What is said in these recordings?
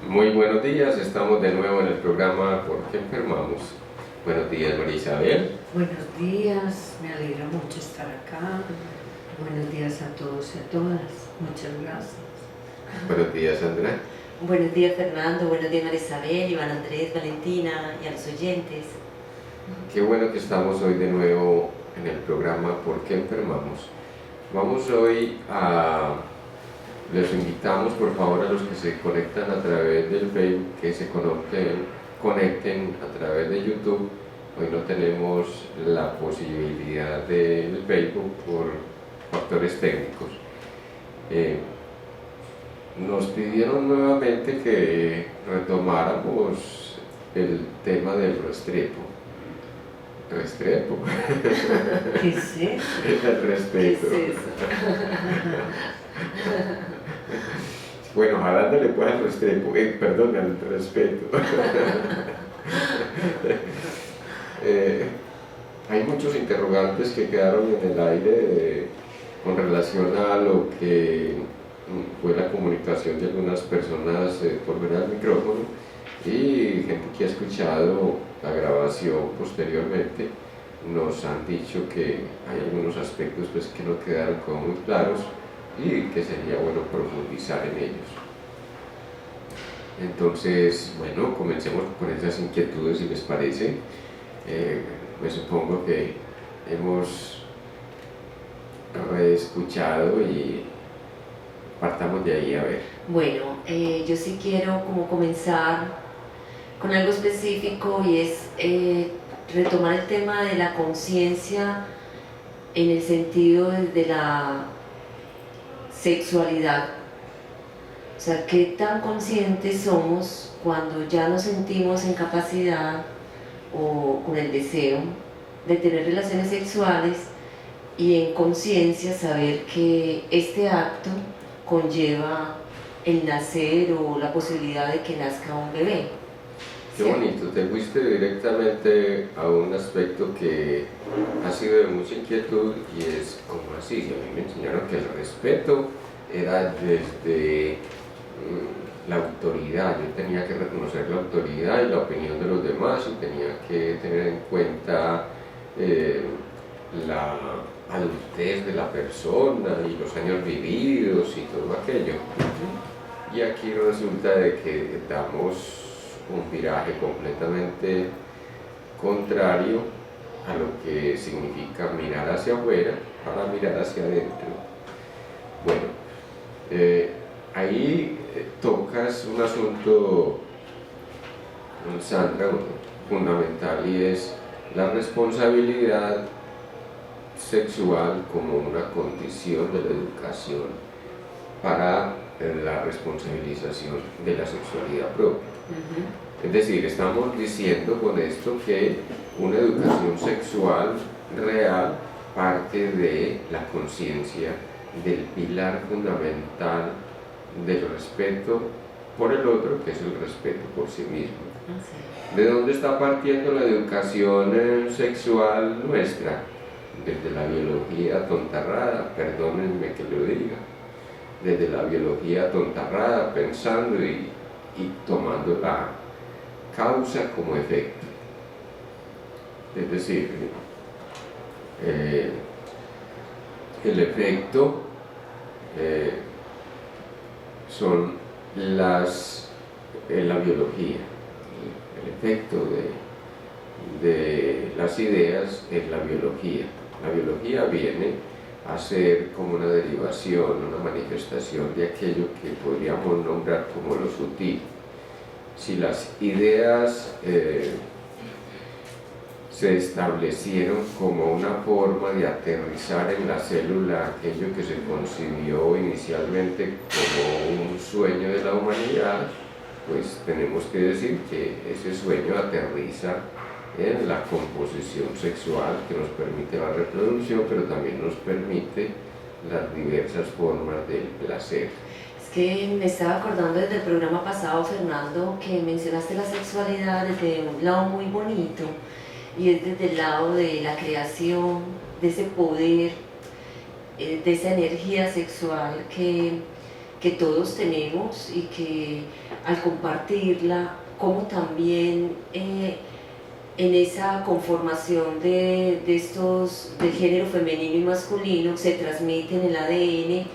Muy buenos días, estamos de nuevo en el programa ¿Por qué enfermamos? Buenos días, María Isabel. Buenos días, me alegra mucho estar acá. Buenos días a todos y a todas. Muchas gracias. Buenos días, Andrea. Buenos días, Fernando. Buenos días, María Isabel, Iván Andrés, Valentina y a los oyentes. Qué bueno que estamos hoy de nuevo en el programa ¿Por qué enfermamos? Vamos hoy a... Les invitamos por favor a los que se conectan a través del Facebook que se conecten a través de YouTube. Hoy no tenemos la posibilidad del Facebook por factores técnicos. Nos pidieron nuevamente que retomáramos el tema del Restrepo. ¿Restrepo? ¿Qué es eso? El respeto. ¿Qué es eso? Bueno, jalándole pues al Restrepo, perdón, al respeto. Hay muchos interrogantes que quedaron en el aire con relación a lo que fue la comunicación de algunas personas por ver al micrófono y gente que ha escuchado la grabación posteriormente nos han dicho que hay algunos aspectos pues, que no quedaron como muy claros y que sería bueno profundizar en ellos. Entonces, bueno, comencemos con esas inquietudes si les parece. Me supongo que hemos reescuchado y partamos de ahí a ver. Bueno, yo sí quiero como comenzar con algo específico y es retomar el tema de la conciencia en el sentido de la sexualidad. O sea, qué tan conscientes somos cuando ya nos sentimos en capacidad o con el deseo de tener relaciones sexuales y en conciencia saber que este acto conlleva el nacer o la posibilidad de que nazca un bebé. Qué bonito, te fuiste directamente a un aspecto que ha sido de mucha inquietud y es como así, si a mí me enseñaron que el respeto era desde la autoridad, yo tenía que reconocer la autoridad y la opinión de los demás y tenía que tener en cuenta la adultez de la persona y los años vividos y todo aquello. Y aquí resulta de que damos un viraje completamente contrario a lo que significa mirar hacia afuera para mirar hacia adentro. Bueno, ahí tocas un asunto, Sandra, fundamental y es la responsabilidad sexual como una condición de la educación para la responsabilización de la sexualidad propia. Es decir, estamos diciendo con esto que una educación sexual real parte de la conciencia del pilar fundamental del respeto por el otro, que es el respeto por sí mismo. ¿De dónde está partiendo la educación sexual nuestra? Desde la biología tontarrada, perdónenme que lo diga, desde la biología tontarrada, pensando y tomando la causa como efecto. Es decir, el efecto son la biología, el efecto de las ideas es la biología. La biología viene a ser como una derivación, una manifestación de aquello que podríamos nombrar como lo sutil. Si las ideas se establecieron como una forma de aterrizar en la célula aquello que se concibió inicialmente como un sueño de la humanidad, pues tenemos que decir que ese sueño aterriza en la composición sexual que nos permite la reproducción, pero también nos permite las diversas formas del placer. Es que me estaba acordando desde el programa pasado, Fernando, que mencionaste la sexualidad desde un lado muy bonito y es desde el lado de la creación, de ese poder, de esa energía sexual que que todos tenemos y que al compartirla, como también en esa conformación de estos del género femenino y masculino se transmite en el ADN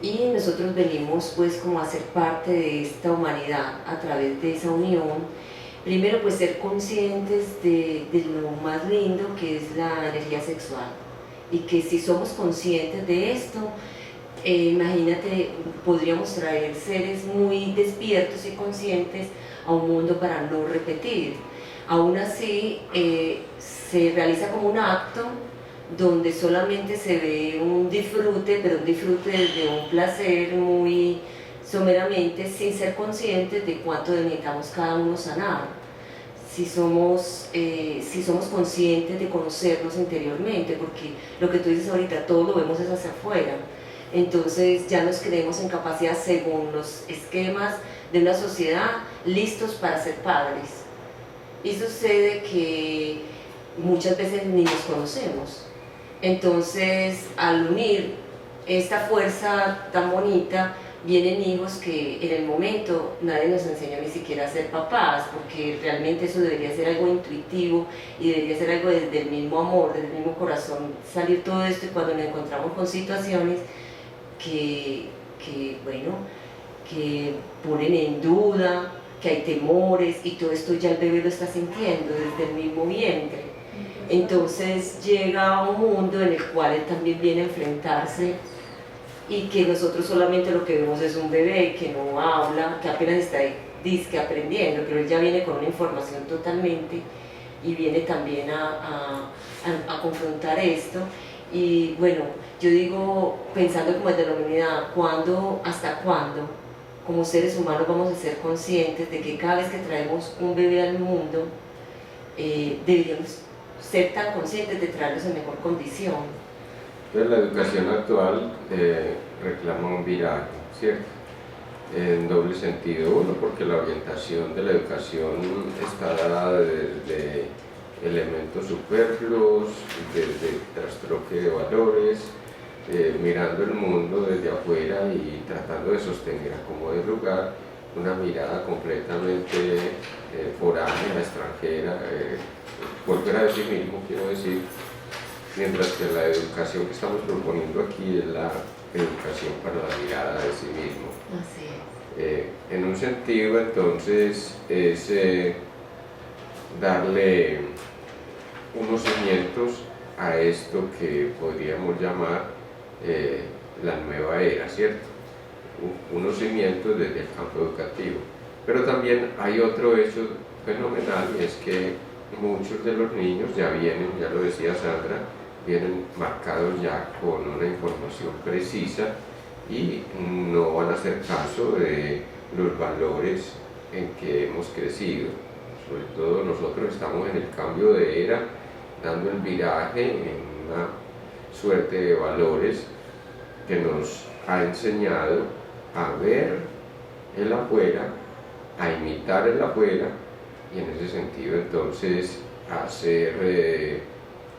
y nosotros venimos pues como a ser parte de esta humanidad a través de esa unión. Primero pues ser conscientes de lo más lindo que es la energía sexual y que si somos conscientes de esto, imagínate, podríamos traer seres muy despiertos y conscientes a un mundo para no repetir. Aún así, se realiza como un acto donde solamente se ve un disfrute, pero un disfrute de un placer muy someramente, sin ser conscientes de cuánto necesitamos cada uno sanar. Si somos conscientes de conocernos interiormente, porque lo que tú dices ahorita, todo lo vemos es hacia afuera. Entonces ya nos creemos en capacidad según los esquemas de una sociedad listos para ser padres. Y sucede que muchas veces ni nos conocemos. Entonces al unir esta fuerza tan bonita, vienen hijos que en el momento nadie nos enseñó ni siquiera a ser papás, porque realmente eso debería ser algo intuitivo y debería ser algo desde el mismo amor, desde el mismo corazón, salir todo esto. Y cuando nos encontramos con situaciones que ponen en duda, que hay temores y todo esto ya el bebé lo está sintiendo desde el mismo vientre. Entonces llega a un mundo en el cual él también viene a enfrentarse y que nosotros solamente lo que vemos es un bebé que no habla, que apenas está disque aprendiendo, pero él ya viene con una información totalmente y viene también a confrontar esto. Y bueno, yo digo, pensando como desde la humanidad, ¿hasta cuándo como seres humanos vamos a ser conscientes de que cada vez que traemos un bebé al mundo, deberíamos ser tan conscientes de traerlos en mejor condición? Entonces la educación actual reclama un viraje, ¿cierto? En doble sentido. Uno, porque la orientación de la educación está dada desde elementos superfluos, desde trastroque de valores, mirando el mundo desde afuera y tratando de sostener a como de lugar una mirada completamente foránea, extranjera, fuera de sí mismo, quiero decir, mientras que la educación que estamos proponiendo aquí es la educación para la mirada de sí mismo. Así es. En un sentido, entonces, es darle unos cimientos a esto que podríamos llamar la nueva era, ¿cierto? Unos cimientos desde el campo educativo. Pero también hay otro hecho fenomenal, y es que muchos de los niños ya vienen, ya lo decía Sandra, vienen marcados ya con una información precisa y no van a hacer caso de los valores en que hemos crecido. Sobre todo nosotros estamos en el cambio de era, dando el viraje en una suerte de valores que nos ha enseñado a ver el afuera, a imitar el afuera y en ese sentido entonces a ser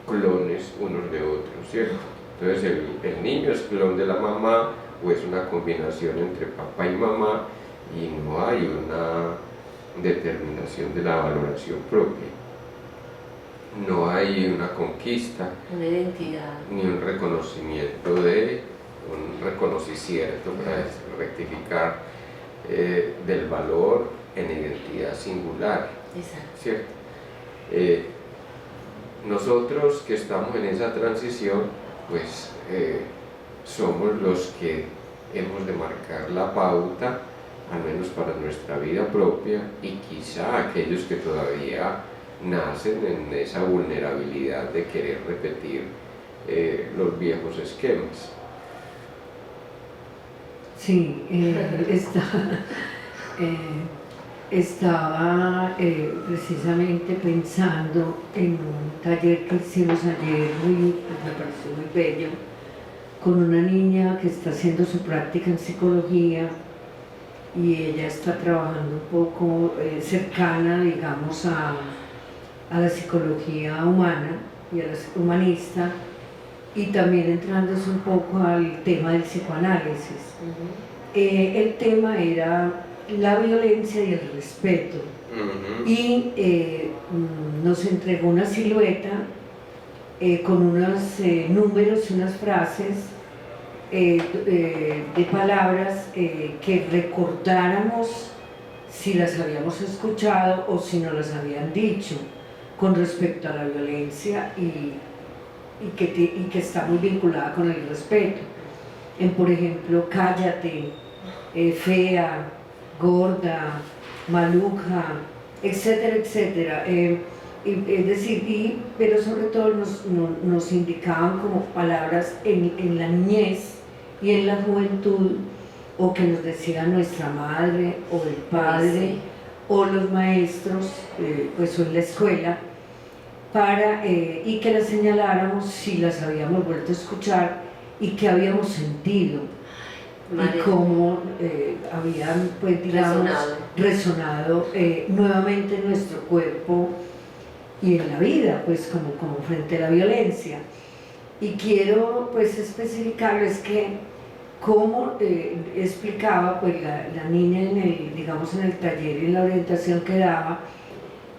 clones unos de otros, ¿cierto? Entonces el niño es clon de la mamá o es una combinación entre papá y mamá y no hay una determinación de la valoración propia. No hay una conquista, una identidad, ni un reconocimiento un reconocimiento para rectificar del valor en identidad singular. exacto, ¿Cierto? Nosotros que estamos en esa transición, pues somos los que hemos de marcar la pauta, al menos para nuestra vida propia, y quizá aquellos que todavía nacen en esa vulnerabilidad de querer repetir los viejos esquemas. Sí, estaba precisamente pensando en un taller que hicimos ayer, me pareció muy bello, con una niña que está haciendo su práctica en psicología y ella está trabajando un poco cercana, digamos, a la psicología humana y a la humanista, y también entrándose un poco al tema del psicoanálisis. el tema era la violencia y el respeto. Y nos entregó una silueta con unos números y unas frases de palabras que recordáramos si las habíamos escuchado o si no las habían dicho con respecto a la violencia y que está muy vinculada con el respeto. Por ejemplo, cállate, fea, gorda, maluca, etcétera, etcétera. Es decir, pero sobre todo nos indicaban como palabras en la niñez y en la juventud, o que nos decía nuestra madre o el padre, sí, o los maestros, pues o en la escuela, y que las señaláramos si las habíamos vuelto a escuchar y qué habíamos sentido. Y cómo habían, pues digamos, resonado nuevamente en nuestro cuerpo y en la vida, pues como frente a la violencia. Y quiero pues especificarles que como explicaba pues la niña digamos en el taller y en la orientación que daba,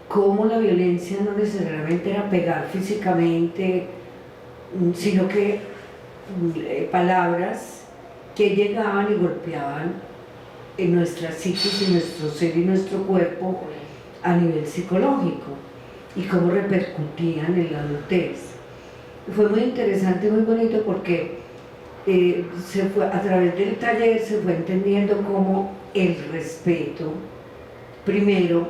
cómo la violencia no necesariamente era pegar físicamente, sino que palabras que llegaban y golpeaban en nuestra psiquis y nuestro ser y nuestro cuerpo a nivel psicológico y cómo repercutían en la adultez. Fue muy interesante, muy bonito, porque a través del taller se fue entendiendo cómo el respeto, primero,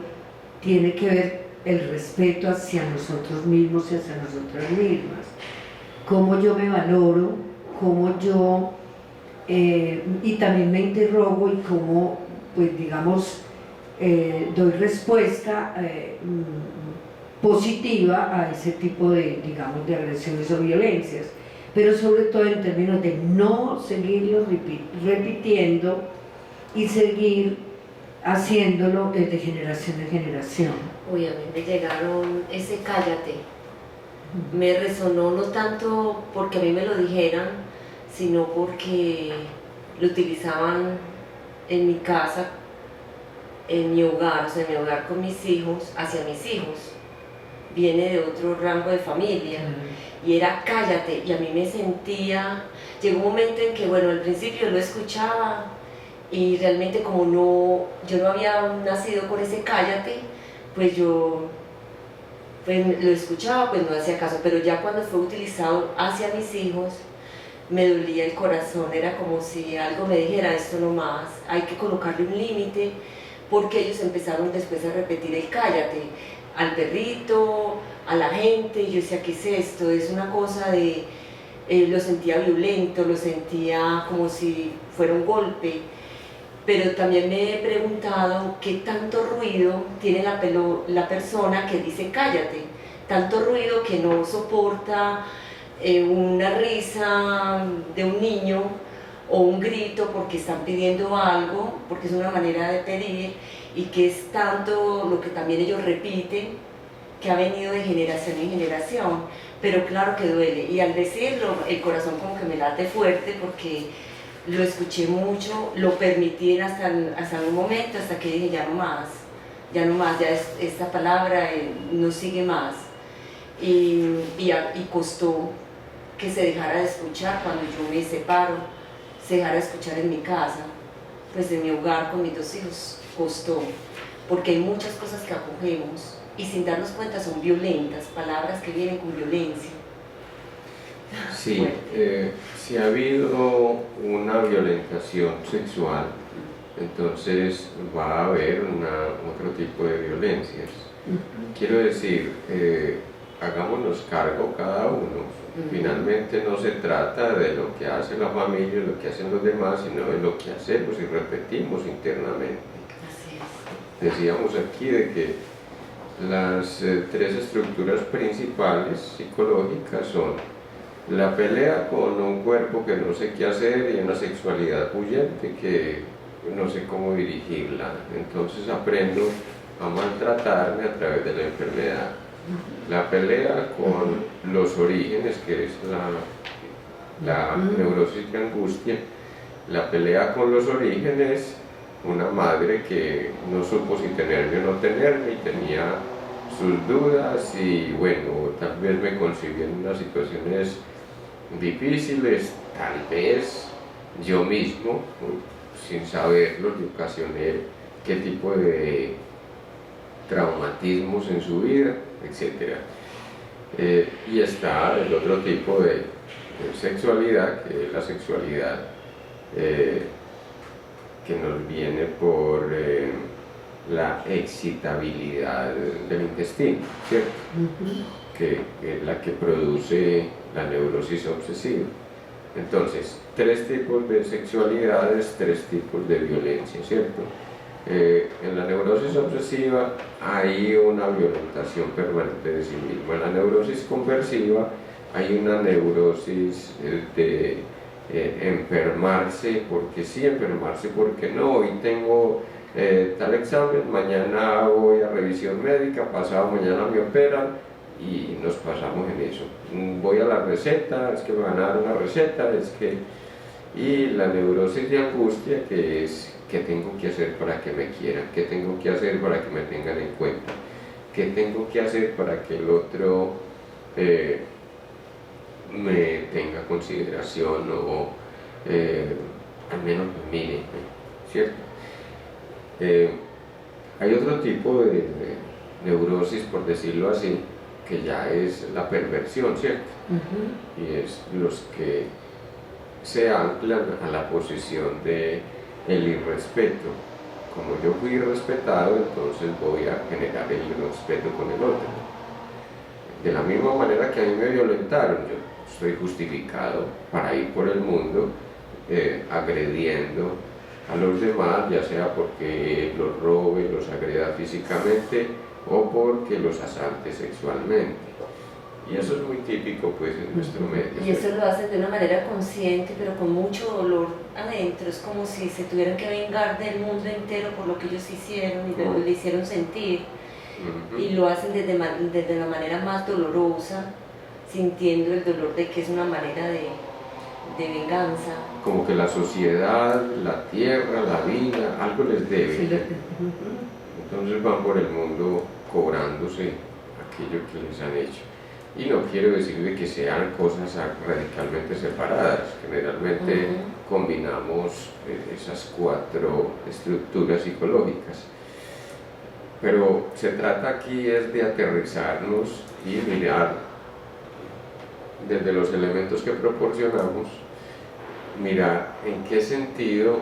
tiene que ver el respeto hacia nosotros mismos y hacia nosotras mismas, cómo yo me valoro, cómo yo y también me interrogo y cómo, pues digamos, doy respuesta positiva a ese tipo de, digamos, de agresiones o violencias, pero sobre todo en términos de no seguirlo repitiendo y seguir haciéndolo de generación en generación. Uy, a mí me llegaron ese cállate, me resonó no tanto porque a mí me lo dijeran, sino porque lo utilizaban en mi casa, en mi hogar, o sea, en mi hogar con mis hijos, hacia mis hijos. Viene de otro rango de familia, y era cállate, y a mí me sentía, llegó un momento en que, bueno, al principio lo escuchaba, y realmente como yo no había nacido con ese cállate, pues yo lo escuchaba, pues no hacía caso, pero ya cuando fue utilizado hacia mis hijos, me dolía el corazón, era como si algo me dijera, esto no más, hay que colocarle un límite, porque ellos empezaron después a repetir el cállate, al perrito, a la gente, y yo decía, ¿qué es esto? Es una cosa de, lo sentía violento, lo sentía como si fuera un golpe, pero también me he preguntado qué tanto ruido tiene la persona que dice cállate, tanto ruido que no soporta una risa de un niño o un grito porque están pidiendo algo, porque es una manera de pedir, y que es tanto lo que también ellos repiten, que ha venido de generación en generación, pero claro que duele, y al decirlo el corazón como que me late fuerte porque lo escuché mucho, lo permití hasta un momento, hasta que dije ya no más, ya esta palabra no sigue más, y costó que se dejara de escuchar cuando yo me separo, se dejara de escuchar en mi casa, pues en mi hogar con mis dos hijos, costó, porque hay muchas cosas que acogemos y sin darnos cuenta son violentas, palabras que vienen con violencia. Sí, bueno. Si ha habido una violentación sexual, entonces va a haber otro tipo de violencias. Quiero decir, hagámonos cargo cada uno. Finalmente no se trata de lo que hace la familia, lo que hacen los demás, sino de lo que hacemos y repetimos internamente. Decíamos aquí de que las tres estructuras principales psicológicas son la pelea con un cuerpo que no sé qué hacer y una sexualidad huyente que no sé cómo dirigirla. Entonces aprendo a maltratarme a través de la enfermedad. La pelea con los orígenes, que es la neurosis de angustia, la pelea con los orígenes, una madre que no supo si tenerme o no tenerme y tenía sus dudas y bueno, tal vez me concibió en unas situaciones difíciles, tal vez yo mismo, sin saberlo, le ocasioné qué tipo de traumatismos en su vida, etc. Y está el otro tipo de sexualidad, que es la sexualidad que nos viene por la excitabilidad del intestino, ¿cierto? Que es la que produce la neurosis obsesiva. Entonces, 3 tipos de sexualidades, 3 tipos de violencia, ¿cierto? En la neurosis obsesiva hay una violentación permanente de sí mismo. En la neurosis conversiva hay una neurosis de enfermarse, porque sí, enfermarse porque no. Hoy tengo tal examen, mañana voy a revisión médica, pasado mañana me operan y nos pasamos en eso. Voy a la receta, es que me van a dar una receta, es que... Y la neurosis de angustia, que es qué tengo que hacer para que me quieran, qué tengo que hacer para que me tengan en cuenta, qué tengo que hacer para que el otro me tenga consideración o al menos me mire, ¿cierto? Hay otro tipo de neurosis, por decirlo así, que ya es la perversión, ¿cierto? Y es los que se anclan a la posición de el irrespeto. Como yo fui irrespetado, entonces voy a generar el irrespeto con el otro. De la misma manera que a mí me violentaron, yo estoy justificado para ir por el mundo agrediendo a los demás, ya sea porque los robe, los agreda físicamente o porque los asalte sexualmente. Y eso es muy típico pues en nuestro medio. Y eso lo hacen de una manera consciente, pero con mucho dolor adentro. Es como si se tuvieran que vengar del mundo entero por lo que ellos hicieron y lo que le hicieron sentir. Y lo hacen desde la manera más dolorosa, sintiendo el dolor de que es una manera de venganza. Como que la sociedad, la tierra, la vida, algo les debe. Sí, Entonces van por el mundo cobrándose aquello que les han hecho. Y no quiero decir de que sean cosas radicalmente separadas. Generalmente combinamos esas 4 estructuras psicológicas. Pero se trata aquí es de aterrizarnos y mirar desde los elementos que proporcionamos, mirar en qué sentido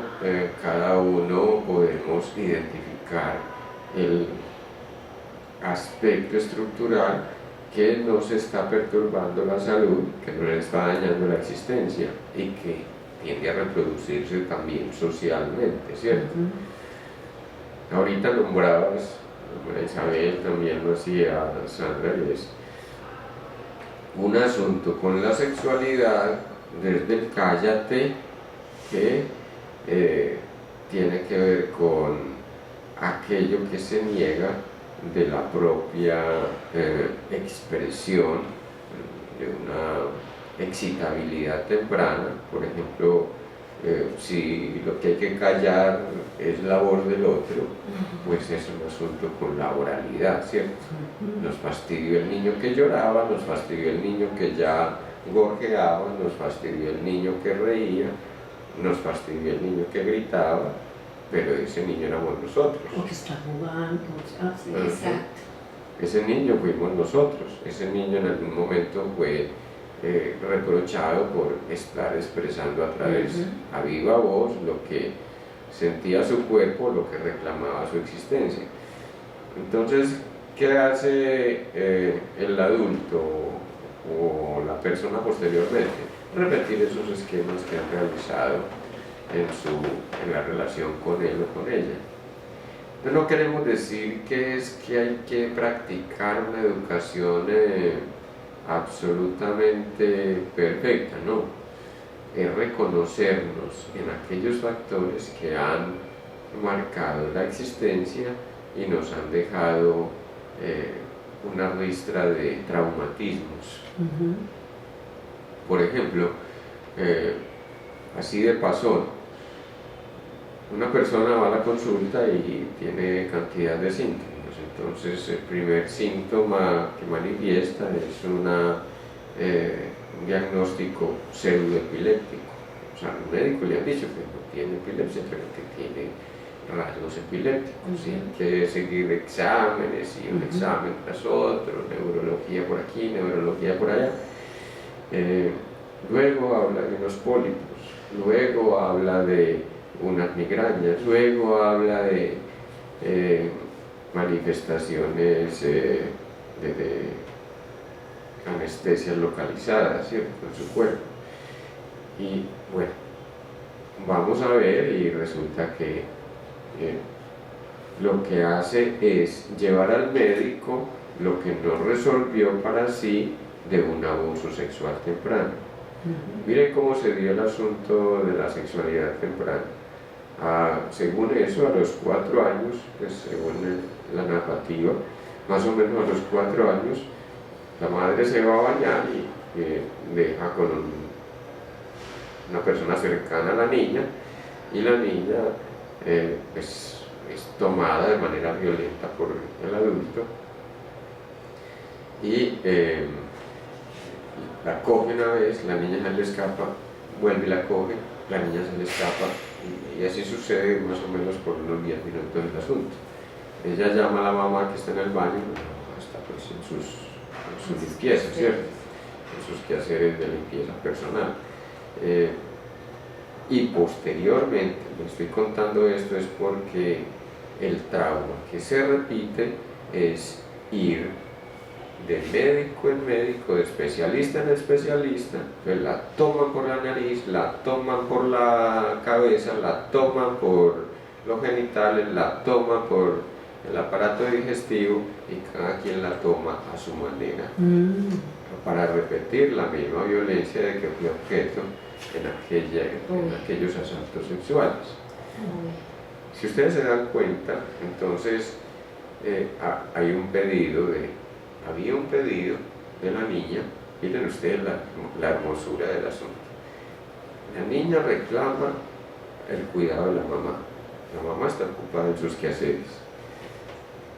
cada uno podemos identificar el aspecto estructural que nos está perturbando la salud, que nos está dañando la existencia y que tiende a reproducirse también socialmente, ¿cierto? Ahorita nombrabas, Isabel también lo hacía, Sandra, y es un asunto con la sexualidad desde el cállate que tiene que ver con aquello que se niega de la propia expresión de una excitabilidad temprana. Por ejemplo, si lo que hay que callar es la voz del otro, pues es un asunto con la oralidad, ¿cierto? Nos fastidió el niño que lloraba, nos fastidió el niño que ya gorjeaba, nos fastidió el niño que reía, nos fastidió el niño que gritaba, pero ese niño éramos nosotros. O que está jugando. Sí, exacto. Ese niño fuimos nosotros. Ese niño en algún momento fue reprochado por estar expresando a través a viva voz lo que sentía su cuerpo, lo que reclamaba su existencia. Entonces, ¿qué hace el adulto o la persona posteriormente? Repetir esos esquemas que han realizado en la relación con él o con ella. Entonces no queremos decir que es que hay que practicar una educación absolutamente perfecta, no. Es reconocernos en aquellos factores que han marcado la existencia y nos han dejado una ristra de traumatismos. Por ejemplo, así de pasón, una persona va a la consulta y tiene cantidad de síntomas. Entonces el primer síntoma que manifiesta es un diagnóstico pseudoepiléptico. O sea, los médicos le han dicho que no tiene epilepsia, pero que tiene rasgos epilépticos. ¿Sí? Hay que seguir exámenes y un examen tras otro, neurología por aquí, neurología por allá. Luego habla de unos pólipos, luego habla de unas migrañas, luego habla de manifestaciones de anestesias localizadas, ¿cierto?, en su cuerpo. Y bueno, vamos a ver y resulta que lo que hace es llevar al médico lo que no resolvió para sí de un abuso sexual temprano. Miren cómo se dio el asunto de la sexualidad temprana. Según eso, a los 4 años, pues según la narrativa, más o menos a los 4 años, la madre se va a bañar y deja con una persona cercana a la niña, y la niña pues, es tomada de manera violenta por el adulto y la coge una vez, la niña se le escapa, vuelve y la coge, la niña se le escapa, y así sucede más o menos por unos 10 minutos el asunto. Ella llama a la mamá que está en el baño, está pues en su limpieza, ¿cierto?, en sus quehaceres de limpieza personal. Y posteriormente, le estoy contando esto es porque el trauma que se repite es ir de médico en médico, de especialista en especialista, pues la toman por la nariz, la toman por la cabeza, la toman por los genitales, la toman por el aparato digestivo, y cada quien la toma a su manera, para repetir la misma violencia de que fue objeto en aquellos asaltos sexuales. Si ustedes se dan cuenta, entonces había un pedido de la niña. Miren ustedes la hermosura del asunto. La niña reclama el cuidado de la mamá. La mamá está ocupada en sus quehaceres.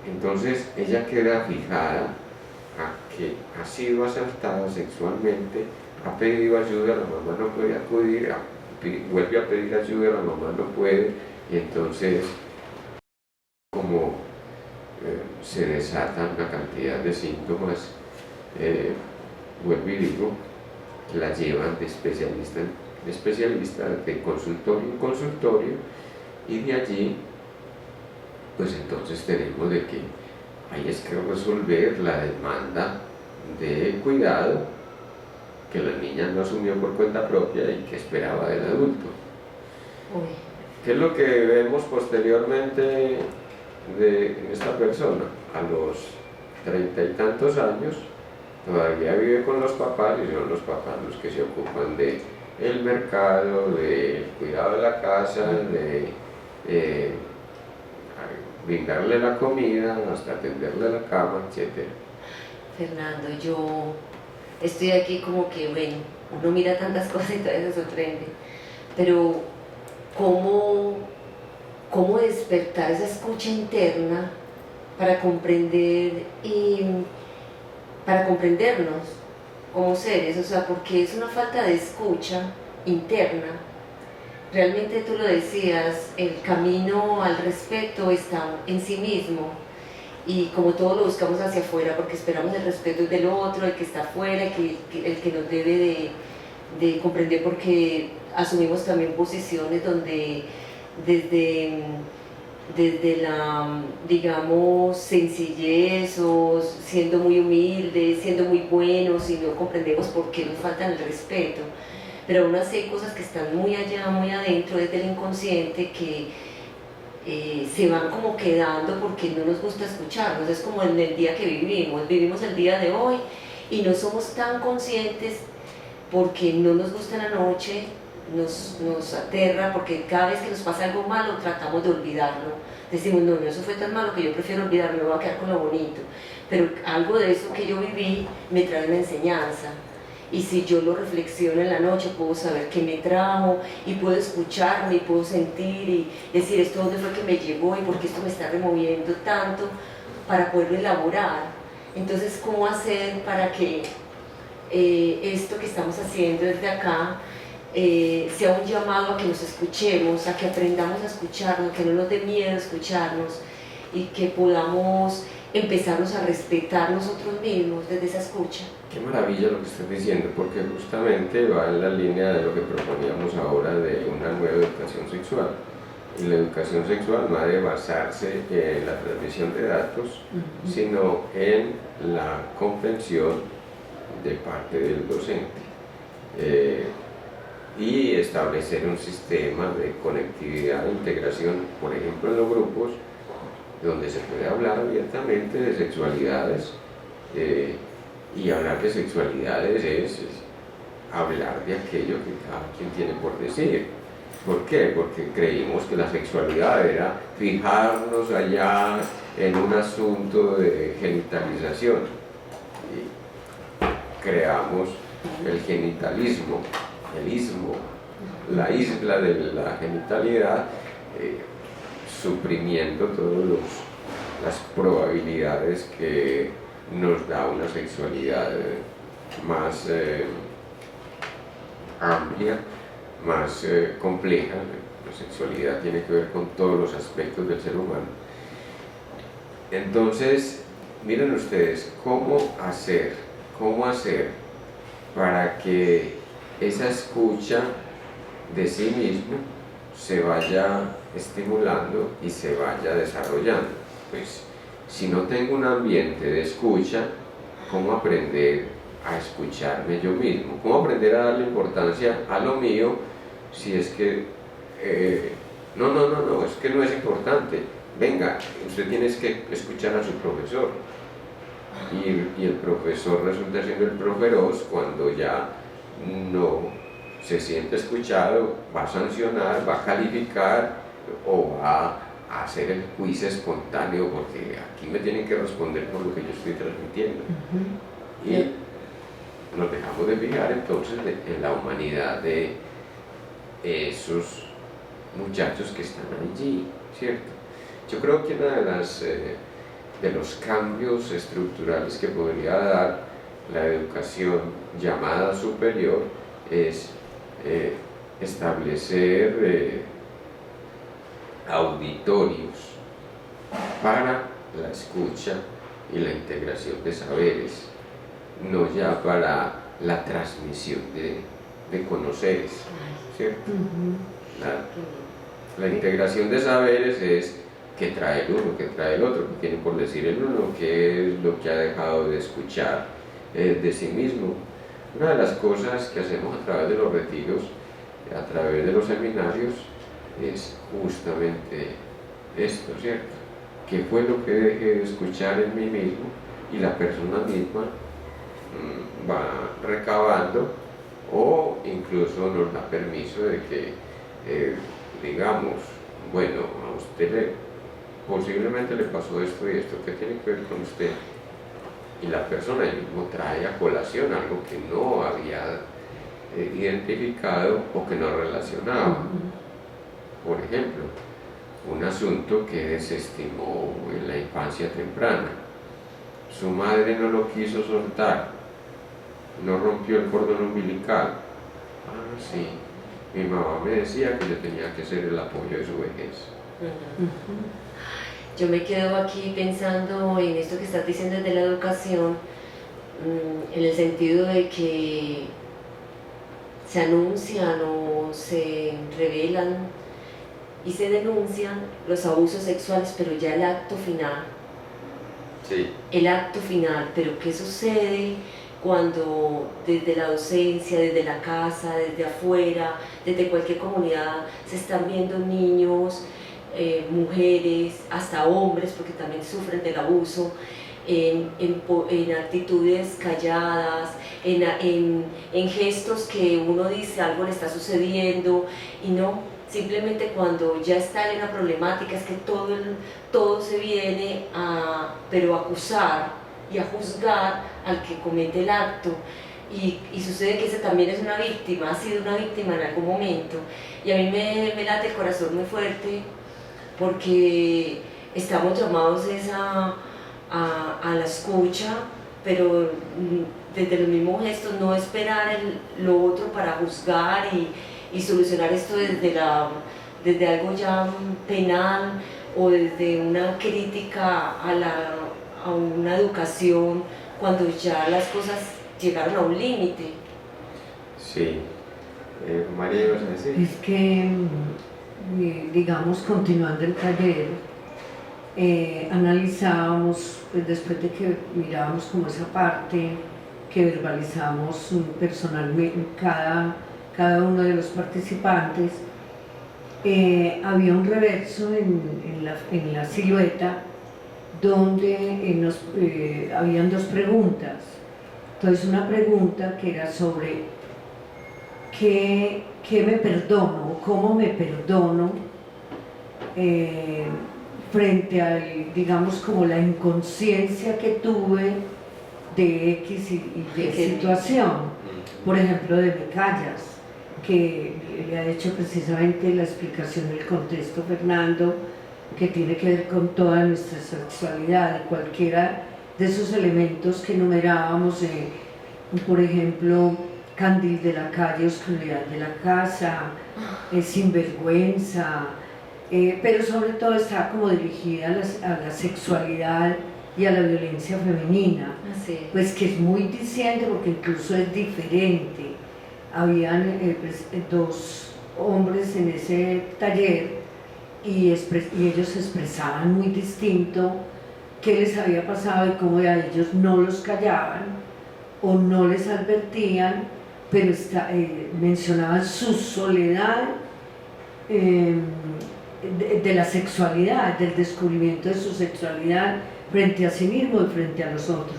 Entonces ella queda fijada a que ha sido asaltada sexualmente, ha pedido ayuda, la mamá no puede acudir, vuelve a pedir ayuda, la mamá no puede, y entonces como se desatan una cantidad de síntomas, vuelvo y digo, la llevan de especialista, de consultorio en consultorio, y de allí pues entonces tenemos de que hay que resolver la demanda de cuidado que la niña no asumió por cuenta propia y que esperaba del adulto. ¿Qué es lo que vemos posteriormente de esta persona? A los 30 y tantos años todavía vive con los papás, y son los papás los que se ocupan del mercado, del cuidado de la casa, de brindarle la comida, hasta atenderle la cama, etc. Fernando, yo estoy aquí como que, bueno, uno mira tantas cosas y todavía se sorprende, pero ¿cómo despertar esa escucha interna para comprender y para comprendernos como seres? O sea, porque es una falta de escucha interna. Realmente tú lo decías, el camino al respeto está en sí mismo, y como todo lo buscamos hacia afuera porque esperamos el respeto del otro, el que está afuera, el que nos debe de comprender, porque asumimos también posiciones donde desde la, digamos, sencillez, o siendo muy humildes, siendo muy buenos, y no comprendemos por qué nos faltan el respeto. Pero aún así hay cosas que están muy allá, muy adentro, desde el inconsciente, que se van como quedando porque no nos gusta escucharnos. Es como en el día que vivimos el día de hoy y no somos tan conscientes porque no nos gusta la noche, nos aterra, porque cada vez que nos pasa algo malo tratamos de olvidarlo. Decimos, no, eso fue tan malo que yo prefiero olvidarme, me voy a quedar con lo bonito. Pero algo de eso que yo viví me trae una enseñanza. y si yo lo reflexiono en la noche puedo saber qué me trajo y puedo escucharme y puedo sentir y decir esto dónde fue que me llegó y por qué esto me está removiendo tanto para poderlo elaborar. Entonces, ¿cómo hacer para que esto que estamos haciendo desde acá sea un llamado a que nos escuchemos, a que aprendamos a escucharnos, a que no nos dé miedo escucharnos y que podamos empezarnos a respetar nosotros mismos desde esa escucha? Qué maravilla lo que estás diciendo, porque justamente va en la línea de lo que proponíamos ahora de una nueva educación sexual. Y la educación sexual no ha de basarse en la transmisión de datos, sino en la comprensión de parte del docente. Y establecer un sistema de conectividad e integración, por ejemplo en los grupos, donde se puede hablar abiertamente de sexualidades, y hablar de sexualidades es hablar de aquello que cada quien tiene por decir. ¿Por qué? Porque creímos que la sexualidad era fijarnos allá en un asunto de genitalización y creamos el genitalismo, el ismo, la isla de la genitalidad, suprimiendo todas las probabilidades que nos da una sexualidad más amplia, más compleja. La sexualidad tiene que ver con todos los aspectos del ser humano. Entonces, miren ustedes, ¿cómo hacer para que esa escucha de sí mismo se vaya estimulando y se vaya desarrollando? Pues si no tengo un ambiente de escucha, ¿cómo aprender a escucharme yo mismo? ¿Cómo aprender a darle importancia a lo mío si es que no, es que no es importante? Venga, usted tiene que escuchar a su profesor, y el profesor resulta siendo el proferos cuando ya no se siente escuchado, va a sancionar, va a calificar o va a hacer el quiz espontáneo, porque aquí me tienen que responder por lo que yo estoy transmitiendo. Y nos dejamos de fijar entonces en la humanidad de esos muchachos que están allí, ¿cierto? Yo creo que uno de los cambios estructurales que podría dar la educación llamada superior es establecer auditorios para la escucha y la integración de saberes, no ya para la transmisión de conoceres, ¿cierto? La integración de saberes es qué trae el uno, qué trae el otro, qué tiene por decir el uno, qué es lo que ha dejado de escuchar de sí mismo. Una de las cosas que hacemos a través de los retiros, a través de los seminarios, es justamente esto, ¿cierto? ¿Qué fue lo que dejé de escuchar en mí mismo? Y la persona misma va recabando, o incluso nos da permiso de que digamos, bueno, a usted posiblemente le pasó esto y esto, ¿qué tiene que ver con usted? Y la persona mismo trae a colación algo que no había identificado o que no relacionaba. Por ejemplo, un asunto que desestimó en la infancia temprana. Su madre no lo quiso soltar, no rompió el cordón umbilical. Ah, sí, mi mamá me decía que yo tenía que ser el apoyo de su vejez. Yo me quedo aquí pensando en esto que estás diciendo desde la educación, en el sentido de que se anuncian o se revelan y se denuncian los abusos sexuales, pero ya el acto final. Sí. El acto final, pero ¿qué sucede cuando desde la docencia, desde la casa, desde afuera, desde cualquier comunidad se están viendo niños, mujeres, hasta hombres, porque también sufren del abuso, en actitudes calladas, en gestos que uno dice algo le está sucediendo y no, simplemente cuando ya está en una problemática es que todo se viene a acusar y a juzgar al que comete el acto. y sucede que esa también es una víctima, ha sido una víctima en algún momento. Y a mí me late el corazón muy fuerte porque estamos llamados a la escucha, pero desde los mismos gestos, no esperar lo otro para juzgar y solucionar esto desde algo ya penal o desde una crítica a una educación cuando ya las cosas llegaron a un límite. Sí. María, ¿ibas a decir? Es que, digamos, continuando el taller, analizábamos, pues después de que mirábamos como esa parte, que verbalizamos personalmente cada uno de los participantes, había un reverso en la silueta donde habían dos preguntas. Entonces una pregunta que era sobre qué me perdono, cómo me perdono frente a, digamos, como la inconsciencia que tuve de X y Y situación. Por ejemplo, de Me Callas, que le ha hecho precisamente la explicación del contexto Fernando, que tiene que ver con toda nuestra sexualidad, cualquiera de esos elementos que enumerábamos, por ejemplo, candil de la calle, oscuridad de la casa, sinvergüenza, pero sobre todo está como dirigida a la sexualidad y a la violencia femenina, pues que es muy diciente porque incluso es diferente. Habían dos hombres en ese taller y ellos expresaban muy distinto qué les había pasado y cómo a ellos no los callaban o no les advertían, pero mencionaban su soledad de la sexualidad, del descubrimiento de su sexualidad frente a sí mismo y frente a los otros.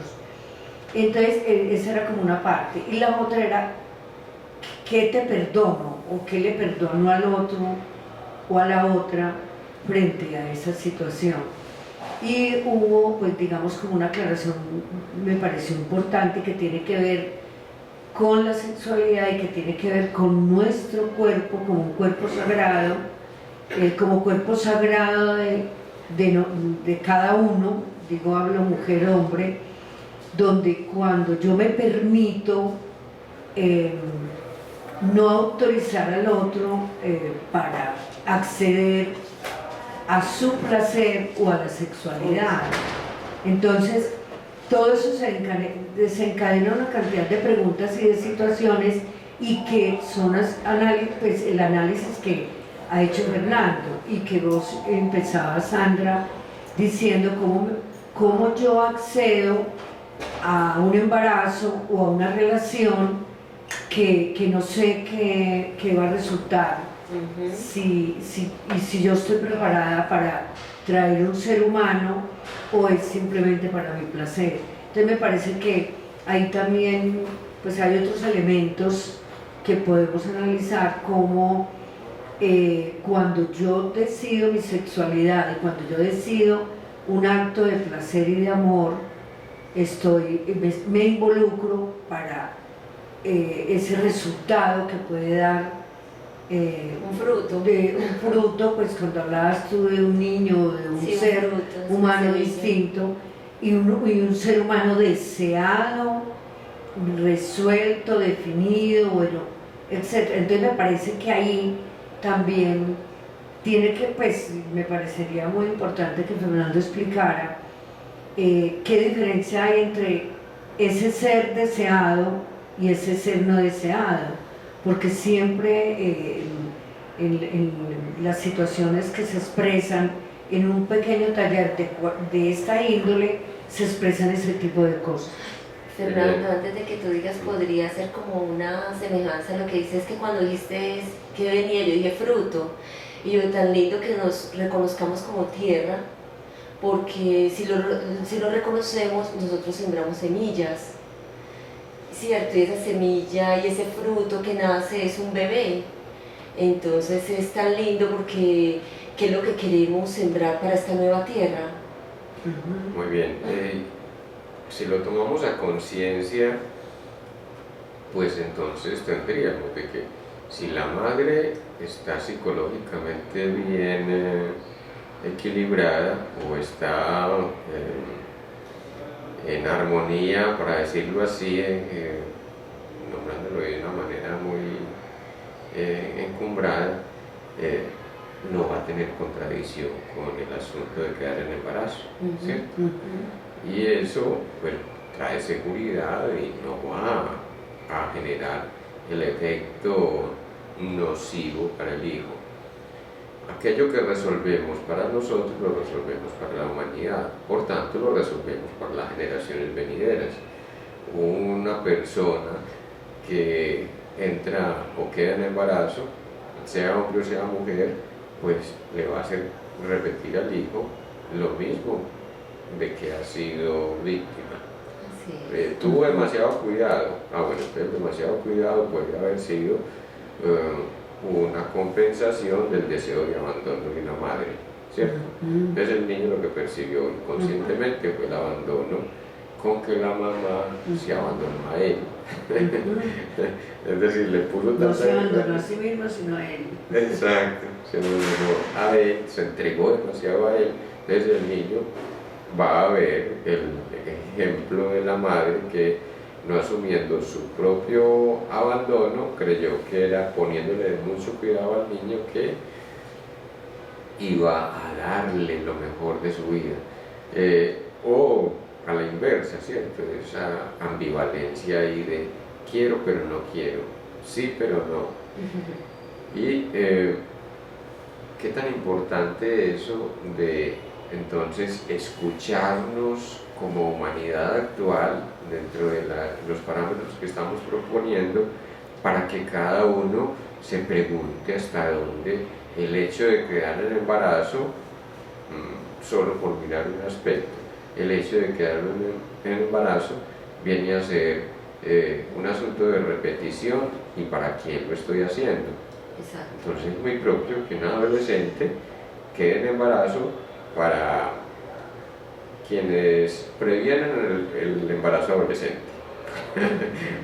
Entonces esa era como una parte, y la otra era ¿qué te perdono o qué le perdono al otro o a la otra frente a esa situación? Y hubo, pues digamos, como una aclaración, me pareció importante, que tiene que ver con la sexualidad y que tiene que ver con nuestro cuerpo como un cuerpo sagrado, como cuerpo sagrado de cada uno, digo, hablo mujer, hombre, donde cuando yo me permito no autorizar al otro para acceder a su placer o a la sexualidad. Entonces, todo eso desencadena una cantidad de preguntas y de situaciones, y que son pues, el análisis que ha hecho Fernando y que vos empezabas, Sandra, diciendo cómo yo accedo a un embarazo o a una relación que no sé qué va a resultar, y si yo estoy preparada para traer un ser humano o es simplemente para mi placer. Entonces me parece que ahí también pues hay otros elementos que podemos analizar, como cuando yo decido mi sexualidad y cuando yo decido un acto de placer y de amor, me involucro para ese resultado que puede dar un fruto, pues cuando hablabas tú de un niño, de un ser humano distinto, y un ser humano deseado, resuelto, definido, bueno, etc. Entonces me parece que ahí también tiene que, pues me parecería muy importante que Fernando explicara qué diferencia hay entre ese ser deseado y ese ser no deseado, porque siempre en las situaciones que se expresan en un pequeño taller de esta índole, se expresan ese tipo de cosas. Fernando, antes de que tú digas, podría ser como una semejanza a lo que dices, que cuando dijiste que venía, yo dije fruto, y yo, tan lindo que nos reconozcamos como tierra, porque si lo reconocemos, nosotros sembramos semillas, ¿cierto? Y esa semilla y ese fruto que nace es un bebé. Entonces es tan lindo porque ¿qué es lo que queremos sembrar para esta nueva tierra? Muy bien. Si lo tomamos a conciencia, pues entonces tendríamos de que si la madre está psicológicamente bien equilibrada o está en armonía, para decirlo así, nombrándolo de una manera muy encumbrada, no va a tener contradicción con el asunto de quedar en embarazo, ¿cierto? Y eso, pues, trae seguridad y no va a generar el efecto nocivo para el hijo. Aquello que resolvemos para nosotros lo resolvemos para la humanidad, por tanto lo resolvemos para las generaciones venideras. Una persona que entra o queda en embarazo, sea hombre o sea mujer, pues le va a hacer repetir al hijo lo mismo de que ha sido víctima. Tuvo demasiado cuidado, bueno, entonces demasiado cuidado puede haber sido una compensación del deseo de abandono de una madre, ¿cierto? Entonces el niño lo que percibió inconscientemente fue el abandono con que la mamá se abandonó a él. Es decir, le puso no se abandonó a sí mismo, sino a él. Exacto, se abandonó a él, se entregó demasiado a él. Entonces el niño va a ver el ejemplo de la madre que, no asumiendo su propio abandono, creyó que era poniéndole mucho cuidado al niño que iba a darle lo mejor de su vida. O a la inversa, ¿cierto? Esa ambivalencia ahí de quiero pero no quiero, sí pero no. Y qué tan importante eso de entonces escucharnos como humanidad actual dentro de los parámetros que estamos proponiendo, para que cada uno se pregunte hasta dónde el hecho de quedar en embarazo, solo por mirar un aspecto, el hecho de quedar en embarazo viene a ser un asunto de repetición y para quién lo estoy haciendo. Exacto. Entonces es muy propio que un adolescente quede en embarazo para quienes previenen el embarazo adolescente,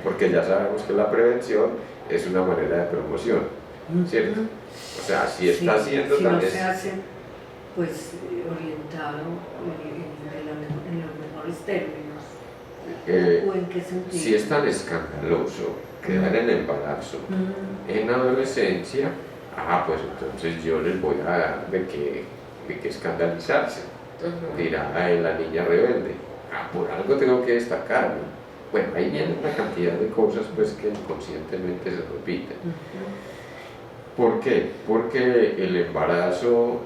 porque ya sabemos que la prevención es una manera de promoción, ¿cierto? O sea, si está siendo si tan... no se hace, pues, orientado en los mejores términos, ¿o en qué sentido? Si es tan escandaloso quedar en embarazo en adolescencia, pues entonces yo les voy a dar de que escandalizarse. Dirá la niña rebelde, por algo tengo que destacarme. Bueno, ahí viene una cantidad de cosas pues que inconscientemente se repiten. ¿Por qué? Porque el embarazo